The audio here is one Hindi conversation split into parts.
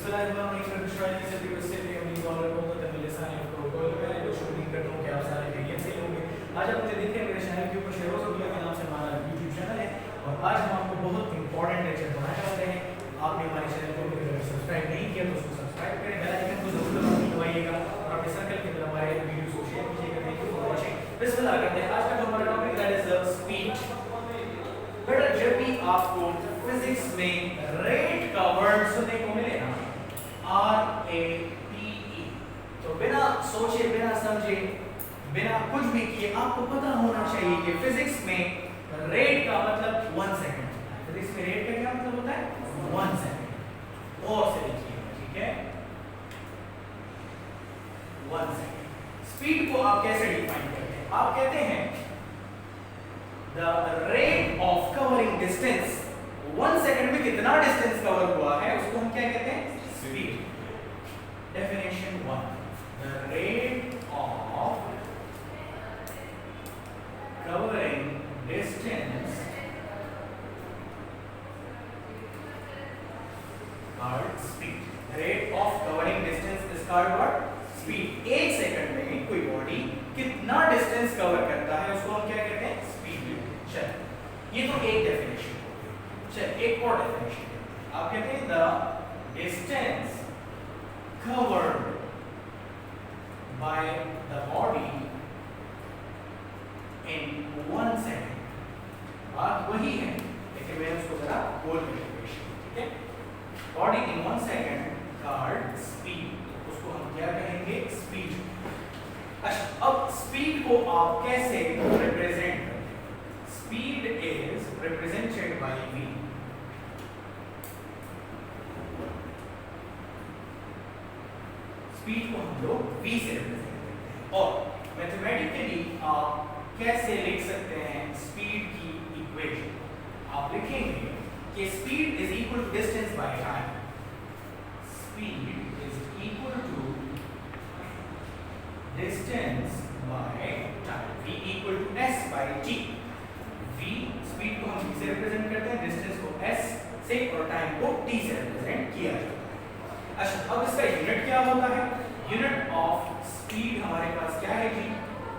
आज आप मुझे देख रहे हैं मेरे चैनल के ऊपर शेरों से के नाम से हमारा YouTube चैनल है और आज हम आपको बहुत इंपॉर्टेंट लेक्चर पढ़ाने वाले हैं। आपने हमारे चैनल को सब्सक्राइब नहीं किया तो उसको सब्सक्राइब करें, बेल आइकन को जरूर दबाइएगा और अपने सर्कल के अंदर हमारे वीडियो को शेयर कीजिएगा। Thank you for watching. बिस्मिल्लाह करते हैं। आज का जो हमारा टॉपिक दैट इज स्पीड। बेटा जब भी आपको फिजिक्स में रेट का वर्ड सुनने को मिले ना RATE तो बिना सोचे बिना समझे बिना कुछ भी किए आपको पता होना चाहिए कि फिजिक्स में रेट का मतलब 1 सेकंड। फिजिक्स में रेट का क्या मतलब होता है? 1 सेकंड। और से लिखिए, ठीक है? 1 सेकंड। स्पीड को आप कैसे डिफाइन करते हैं? आप कहते हैं the rate of covering distance 1 second में कितना डिस्टेंस कवर हुआ है उसको हम क्या कहते हैं? Speed. Definition 1 the rate of covering distance called speed. Rate of covering distance is called what? Speed. 1 second में कोई बॉडी कितना डिस्टेंस कवर करता है उसको हम क्या कहते हैं? स्पीड। चल ये तो एक डेफिनेशन हो गई। चल एक और डेफिनेशन आप कहते हैं the distance covered by the body in 1 second। बात वही है लेकिन मैं उसको जरा बोल के ठीक है? Body in 1 second called speed, उसको हम क्या कहेंगे? स्पीड। अच्छा अब स्पीड को आप कैसे रिप्रेजेंट करते हैं? Speed is represented by v। Speed को हम लोग v से रिप्रेजेंट करते हैं और मैथमेटिकली आप कैसे लिख सकते हैं स्पीड की इक्वेशन? आप लिखेंगे कि speed is equal to distance by time. Speed is equal to distance by time. v equal to s by t। v speed को हम किससे रिप्रेजेंट करते हैं? डिस्टेंस को s से और टाइम को t से रिप्रेजेंट किया जाता है। अच्छा अब इसका यूनिट क्या होता है? यूनिट ऑफ स्पीड हमारे पास क्या है जी?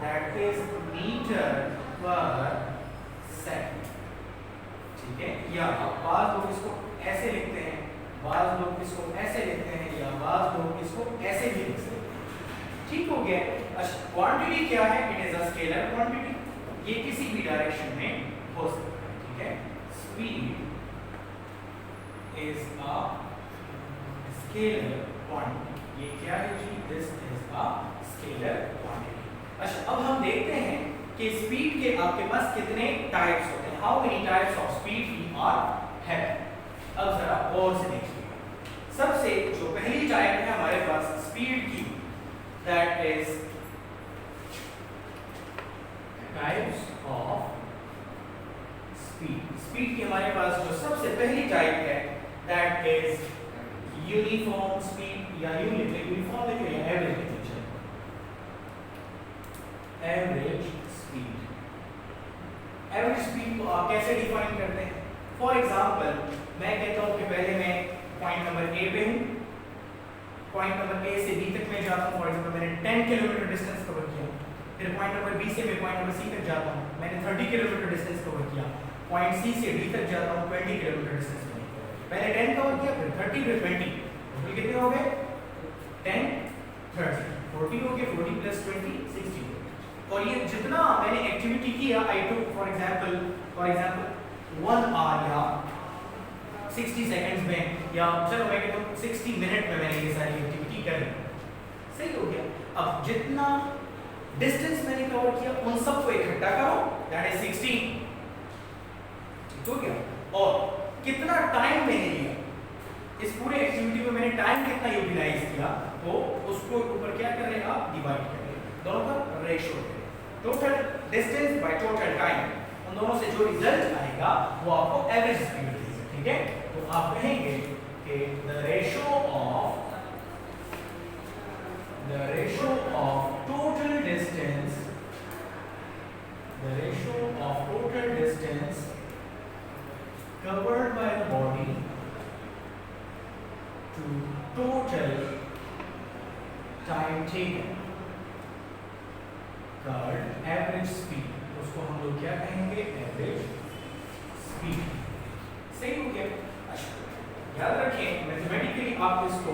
That is मीटर पर सेकंड। ठीक है? या बाज लोग इसको ऐसे लिखते हैं, बाज लोग इसको ऐसे लिखते हैं या बाज लोग इसको ऐसे भी लिख सकते हैं। ठीक हो गया? अच्छा क्वांटिटी क्या है? It is a scalar quantity. ये किसी भी डायरेक्शन में हो सकता है। ठीक है? Speed is a scalar quantity. ये क्या है जी? This is a scalar quantity. अच्छा अब हम देखते हैं कि स्पीड के आपके पास कितने टाइप्स होते हैं। How many types of speed we are have. अब जरा और से देखिए। सबसे जो पहली टाइप है हमारे पास स्पीड की that is types of speed. Speed की हमारे पास जो सबसे पहली टाइप है दैट इज यूनिफॉर्म स्पीड या यूनिफॉर्म देखिए या average average speed. Average speed को आप कैसे डिफाइन करते हैं? फॉर एग्जांपल मैं कहता हूं कि पहले मैं पॉइंट नंबर ए पे हूं, पॉइंट नंबर ए से बी तक मैं जाता हूं। फॉर एग्जांपल मैंने 10 किलोमीटर डिस्टेंस कवर किया। फिर पॉइंट नंबर बी से मैं पॉइंट नंबर सी तक जाता हूं, मैंने 30 किलोमीटर डिस्टेंस कवर किया। पॉइंट सी से डी तक जाता हूं, 20 किलोमीटर डिस्टेंस कवर किया। पहले 10 कवर किया, फिर 30, फिर 20। टोटल कितने हो गए? 10 30 40 हो गए। 40 + 20 60। और ये जितना मैंने एक्टिविटी किया आई टू फॉर एग्जांपल 1 आवर या 60 सेकंड्स में या चलो मैं कहता हूं 60 मिनट में मैंने ये सारी एक्टिविटी कर ली। सही हो गया? अब जितना डिस्टेंस मैंने कवर किया उन सबको इकट्ठा करो दैट इज 60। ठीक हो गया? और कितना टाइम मैंने लिया इस पूरे एक्टिविटी में, मैंने टाइम कितना यूटिलाइज किया तो उसको ऊपर क्या करें आप? डिवाइड करें, दोनों का रेशियो करें। Total distance by total time, उन दोनों से जो रिजल्ट आएगा वो आपको एवरेज स्पीड देगा। ठीक है? तो आप कहेंगे कि the ratio of total distance covered by the body to इसको क्या कहेंगे, एवरेज स्पीड। सही हो गया। अच्छा याद रखें मैथमेटिकली आप इसको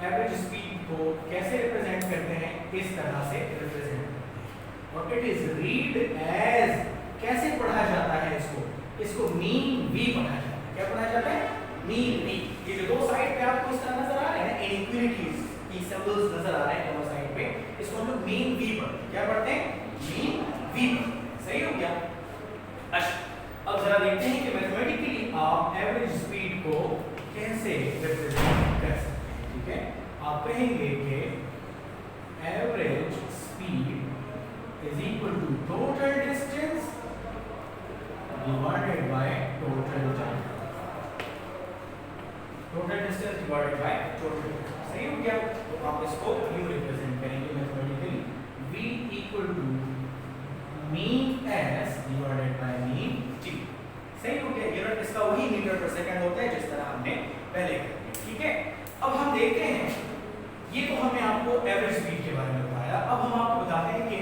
एवरेज स्पीड को कैसे रिप्रेजेंट करते हैं, इस तरह से रिप्रेजेंट करते हैं। और इट इज रीड एज, कैसे पढ़ा जाता है इसको मीन वी पढ़ा जाता है। क्या पढ़ा जाता है, मीन वी। ये जो दो साइड पे आपको इस तरह नजर आ रहे हैं इनइक्वालिटीज की सिंबल्स नजर आ रहे हैं दोनों साइड पे, इसको हम लोग मीन वी पढ़ते हैं। क्या पढ़ते हैं, मीन वी। सही हो गया। अच्छा अब जरा देखते हैं कि मैथमेटिकली आप एवरेज स्पीड को कैसे रिप्रेजेंट कर सकते हैं। ठीक है, आप कहेंगे कि average speed is equal to total distance divided by total time. Total distance divided by total. सही हो गया। तो आप इसको यूं रिप्रेजेंट करेंगे mathematically, v equal to mean s divided by mean t। सही हो गया। यूनिट इसका वही मीटर पर सेकंड होता है जिस तरह हमने पहले किया। ठीक है, अब हम देखते हैं, ये तो हमने आपको एवरेज स्पीड के बारे में बताया। अब हम आपको बताते हैं कि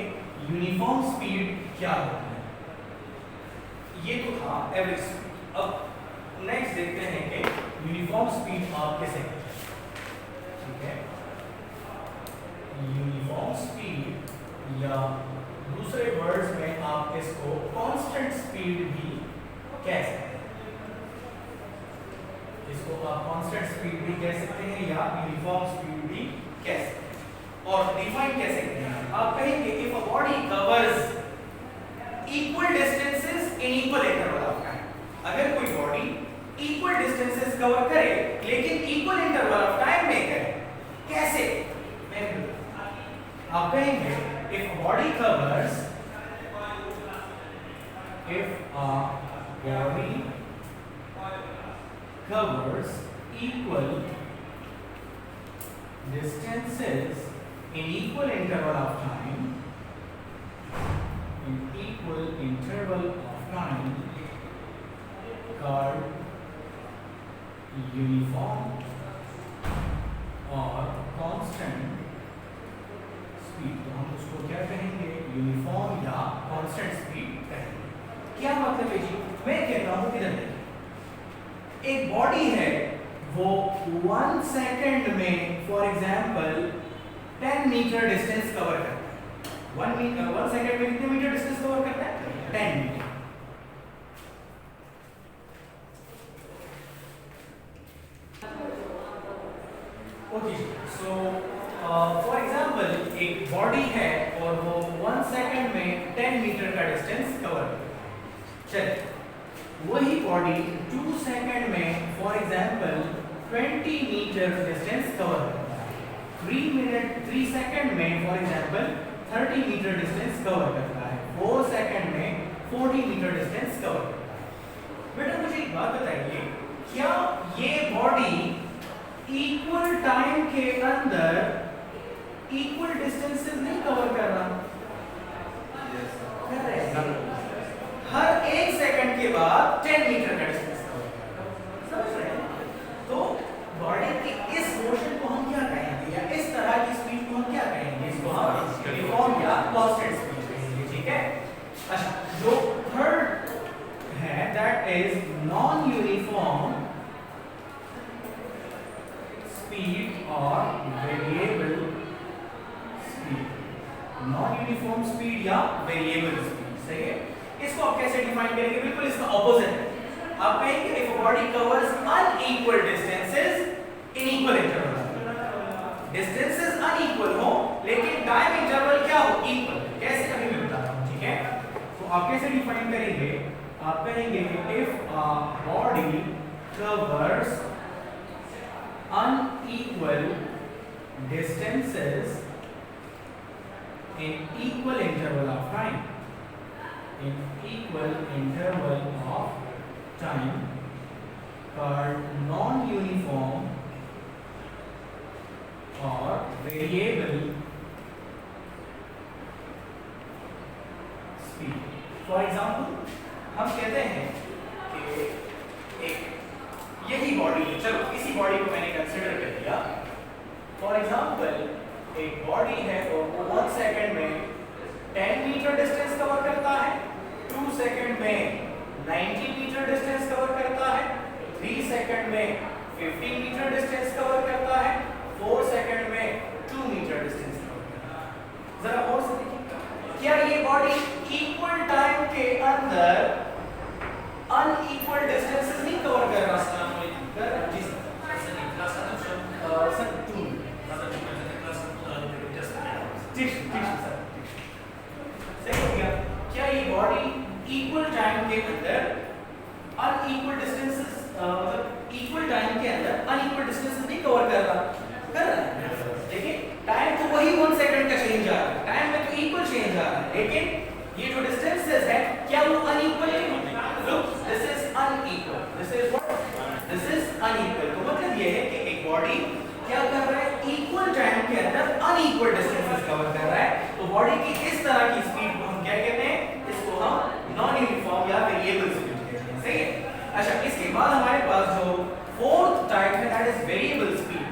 यूनिफॉर्म स्पीड क्या होती है। ये तो था एवरेज स्पीड। अब नेक्स्ट देखते हैं कि यूनिफॉर्म स्पीड आप कैसे करते हैं। ठीक है, यूनिफॉर्म स्पीड या दूसरे वर्ड्स में आप इसको कांस्टेंट स्पीड भी कह सकते हैं। इसको आप कांस्टेंट स्पीड भी कह सकते हैं या यूनिफॉर्म स्पीड भी कह सकते हैं। और डिफाइन कैसे करते हैं, आप कहेंगे if a body covers equal distances in equal interval of time. अगर कोई बॉडी इक्वल डिस्टेंसेस कवर करे लेकिन इक्वल इंटरवल ऑफ टाइम में करे, कैसे, मैं आप कहेंगे if a body covers equal distances in equal interval of time, called uniform और constant स्पीड, तो हम उसको क्या कहेंगे, यूनिफॉर्म या कांस्टेंट स्पीड कहेंगे। क्या मतलब है जी, मैं कहता हूं इधर देखिए, एक बॉडी है वो 1 सेकंड में for example 10 metre distance cover करता है। 1 सेकंड में कितने मीटर डिस्टेंस कवर करता है, 10 metre. Okay, so for example एक बॉडी है और वो 1 सेकंड में 10 मीटर का डिस्टेंस कवर करती है। चलिए वही बॉडी 2 सेकंड में for example 20 metre distance cover करता है। 3 सेकंड में for example 30 metre distance cover करता है। 4 सेकंड में 40 मीटर डिस्टेंस कवर करता है। बेटा मुझे एक बात बताइए, क्या ये बॉडी इक्वल टाइम के अंदर इक्वल डिस्टेंसेस नहीं कवर कर रहा? कर रहे हैं। हर 1 सेकंड के बाद 10 मीटर का डिस्टेंस कवर कर रहा है। समझ रहे हैं? तो बॉडी के इस मोशन को हम क्या कहेंगे, या इस तरह की स्पीड को हम क्या कहेंगे, इसको हम यूनिफॉर्म या कांस्टेंट स्पीड कहेंगे। ठीक है। अच्छा, जो थर्ड है that is non uniform speed और variable speed. Non uniform speed या वेरिएबल स्पीड, सही है। इसको आप कैसे डिफाइन करेंगे, बिल्कुल इसका ऑपोजिट है। आप कहेंगे if a body covers unequal distances in equal interval. Distances unequal हो लेकिन टाइम इंटरवल क्या हो, इक्वल। कैसे, अभी मैं बताता हूं। ठीक है, तो आप कैसे डिफाइन करेंगे, आप कहेंगे if a body covers unequal distances in equal interval of time, in equal interval of time, called non-uniform or variable speed. For example, हम कहते हैं कि एक यही बॉडी है, चलो इसी बॉडी को मैंने कंसीडर कर लिया। फॉर एग्जांपल एक बॉडी है और वो 1 सेकंड में 10 मीटर डिस्टेंस कवर करता है। 2 में 90 मीटर डिस्टेंस कवर करता है, 3 सेकंड में 15 मीटर डिस्टेंस कवर करता है, 4 सेकंड में 2 मीटर डिस्टेंस कवर करता है। जरा और से देखिए, क्या ये बॉडी इक्वल टाइम के अंदर अनइक्वल डिस्टेंसेस नहीं कवर कर रहा? जी सर, सही हो गया। क्या ये बॉडी इक्वल टाइम के अंदर अनइक्वल डिस्टेंसेस मतलब इक्वल टाइम के अंदर अनइक्वल डिस्टेंसेस नहीं कवर कर रहा? कर रहा है। देखिए टाइम तो वही 1 सेकंड का चेंज आ रहा है, टाइम में तो इक्वल चेंज आ रहा है, लेकिन ये जो डिस्टेंसेस है क्या वो अनइक्वल है? Look, this is unequal, this is what, this is unequal. तो मतलब ये है कि एक बॉडी क्या कर रहा है? इक्वल टाइम के अंदर अनइक्वल डिस्टेंसेस कवर कर रहा है। तो बॉडी की इस तरह की स्पीड को हम क्या कहते हैं? इसको हम नॉन यूनिफॉर्म या वेरिएबल स्पीड कहते हैं। सही है। अच्छा, इसके बाद हमारे पास जो फोर्थ टाइप है that is variable speed,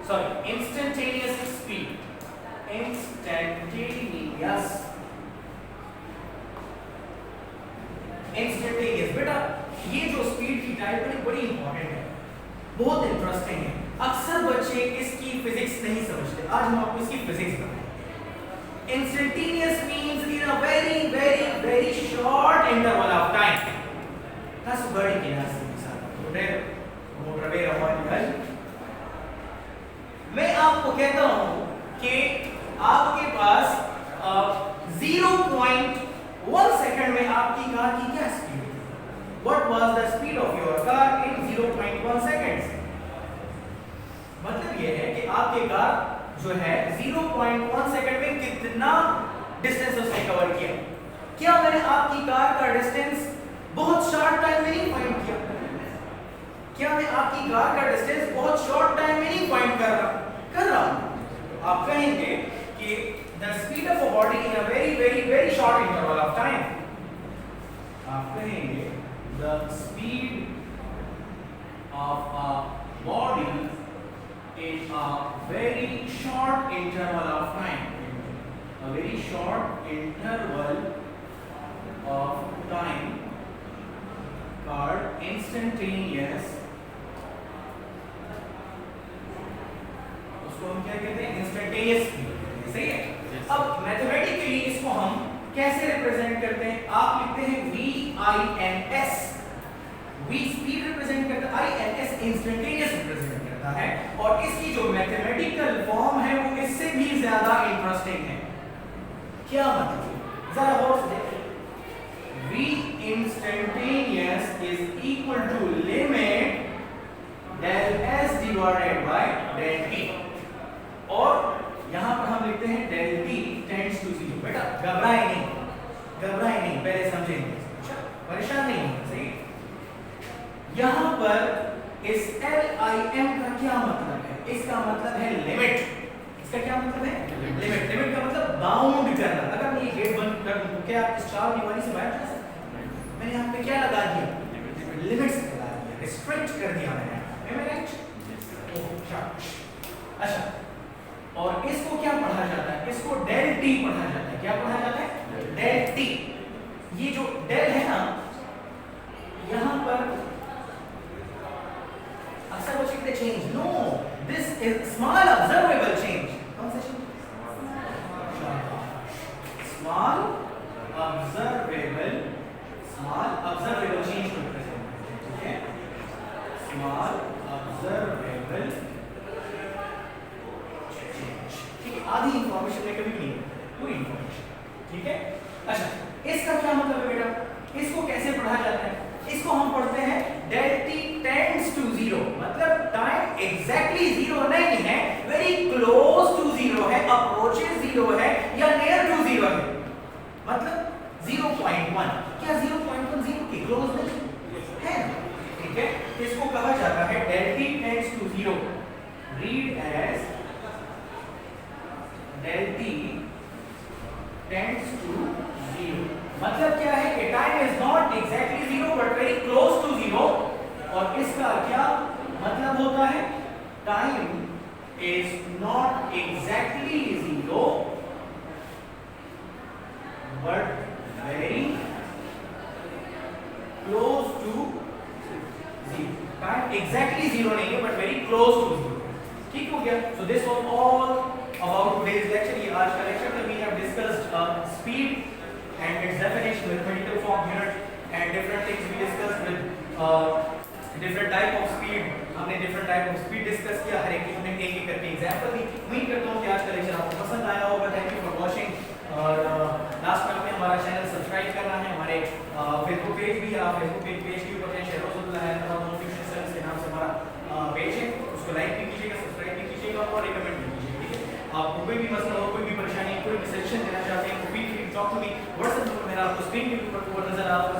sorry instantaneous speed, instantaneous बेटा ये जो स्पीड की टाइप है बड़ी इंपॉर्टेंट है, बहुत इंटरेस्टिंग है। अक्सर बच्चे इसकी फिजिक्स नहीं समझते, आज हम आपको इसकी फिजिक्स बताएंगे। Instantaneous means in a very very very short interval of time. that's very interesting motorway रहा। मैं आपको कहता हूं कि आपके पास 0.1 सेकंड में आपकी कार की क्या स्पीड है? What was the speed of your car in 0.1 seconds? मतलब ये है कि आपके कार जो है 0.1 सेकंड में कितना डिस्टेंस उसने कवर किया। क्या मैंने आपकी कार का डिस्टेंस बहुत शॉर्ट टाइम में नहीं फाइंड किया? क्या मैं आपकी कार का डिस्टेंस बहुत शॉर्ट टाइम में नहीं फाइंड कर रहा हूं? आप कहेंगे कि the speed of a body in a very very very short interval of time, आप कहेंगे the speed of a body in a very short interval of time, a very short interval of time called instantaneous, उसको हम क्या कहते हैं? Instantaneous speed. सही है। अब मैथमेटिकली इसको हम कैसे रिप्रेजेंट करते हैं? आप लिखते हैं VINS, V स्पीड रिप्रेजेंट करता है, INS इंस्टेंटेनियस रिप्रेजेंट है, और इसकी जो मैथमेटिकल फॉर्म है वो इससे भी ज्यादा इंटरेस्टिंग है। क्या मतलब? जरा और से देखिए। V instantaneous is equal to limit del S divided by del T, और यहां पर हम लिखते हैं del T टेंड्स टू 0। बेटा घबराए नहीं, पहले समझेंगे, परेशान नहीं होना। सही। यहां पर इस LIM का क्या मतलब है? इसका मतलब है लिमिट। इसका क्या मतलब है? लिमिट। लिमिट का मतलब बाउंड करना। अगर मैं ये गेट बंद कर दूं तो क्या इस चार दीवारी से बाहर जा सकते हैं? मैंने यहाँ पे क्या लगा दिया? लिमिट्स लगा दिया, रिस्ट्रिक्ट कर दिया मैंने। Am I right? अच्छा, और इसको क्या पढ़ा जाता है? इसको del T पढ़ा जाता है। क्या पढ़ा जाता है? del T। ये जो del है ना, यहाँ पर अक्सर बच्चे कहते change, no, this is small observable change. कौन सा चेंज? स्मॉल ऑब्जर्वेबल चेंज को रिप्रेजेंट करते हैं। ठीक है, स्मॉल ऑब्जर्वेबल चेंज। ठीक है, आधी इंफॉर्मेशन में कभी नहीं पूरी इंफॉर्मेशन। ठीक है। अच्छा, इसका क्या मतलब है बेटा? इसको कैसे पढ़ा जाता है? इसको हम पढ़ते हैं del T tends to 0, मतलब टाइम एग्जैक्टली 0 नहीं है, वेरी क्लोज टू 0 है, अप्रोचेस 0 है या नियर टू 0 है, मतलब 0.1। क्या 0.1 0 के क्लोज नहीं है? ठीक है, इसको कहा जाता है del T tends to 0, read as del T tends to 0। मतलब क्या है कि time is not exactly 0 but very close to 0, और इसका क्या मतलब होता है? Time is not exactly 0 but very exactly zero नहीं है but very close to zero. ठीक हो गया। So this was all about today's lecture. ये आज का लेक्चर में we have discussed speed and its definition, mathematical form, unit and different things we discussed with different type of speed। हमने different type of speed discuss किया, हर एक की हमने एक एक करके एग्जांपल दी। उम्मीद करता हूँ कि आज का लेक्चर आपको पसंद आया होगा। Thank you for watching. और लास्ट में हमारा चैनल सब्सक्राइब करना है, हमारे फेसबुक पेज भी, आप फेसबुक पेज के ऊपर शेरोजुल्लाह है नोटिफिकेशन सर्विस के नाम से हमारा पेज है, उसको लाइक भी कीजिएगा, सब्सक्राइब भी कीजिएगा और रिकमेंड भी कीजिएगा। ठीक है, आपको कोई भी मसला हो, कोई भी परेशानी, कोई भी सजेशन देना चाहते हैं तो feel free to talk to me. WhatsApp number मेरा आपको स्क्रीन के ऊपर नजर आ रहा है।